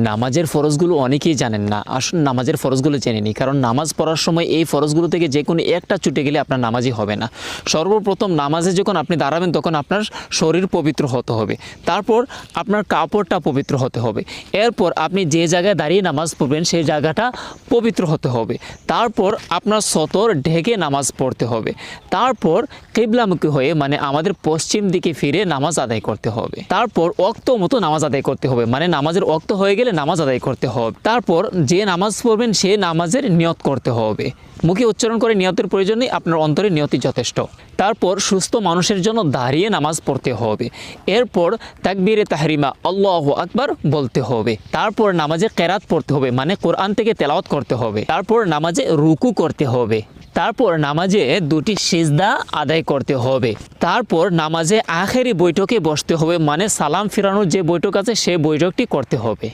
নামাজের ফরজগুলো অনেকেই জানেন না। আসুন নামাজের ফরজগুলো জেনে নিই, কারণ নামাজ পড়ার সময় এই ফরজগুলো থেকে যে কোনো একটা ছুটে গেলে আপনার নামাজই হবে না। সর্বপ্রথম নামাজে যখন আপনি দাঁড়াবেন তখন আপনার শরীর পবিত্র হতে হবে, তারপর আপনার কাপড়টা পবিত্র হতে হবে, এরপর আপনি যে জায়গায় দাঁড়িয়ে নামাজ পড়বেন সেই জায়গাটা পবিত্র হতে হবে, তারপর আপনার সতর ঢেকে নামাজ পড়তে হবে, তারপর কিবলামুখী হয়ে মানে আমাদের পশ্চিম দিকে ফিরে নামাজ আদায় করতে হবে, তারপর ওয়াক্ত মতো নামাজ আদায় করতে হবে, মানে নামাজের ওয়াক্ত হয়ে গেলে নামাজ আদায় করতে হবে, তারপর যে নামাজ পড়বেন সে নামাজের নিয়ত করতে হবে। মুখে উচ্চারণ করে নিয়তের প্রয়োজন নেই, আপনার অন্তরে নিয়তই যথেষ্ট। তারপর সুস্থ মানুষের জন্য দাঁড়িয়ে নামাজ পড়তে হবে, এরপর তাকবীরে তাহরিমা আল্লাহু আকবার বলতে হবে, তারপর নামাজে কেরাত পড়তে হবে, মানে কোরআন থেকে তেলাওয়াত করতে হবে, তারপর নামাজে রুকু করতে হবে, তারপর নামাজে দুটি সিজদা আদায় করতে হবে, তারপর নামাজে আখেরি বৈঠকে বসতে হবে, মানে সালাম ফিরানোর যে বৈঠক আছে সেই বৈঠকটি করতে হবে।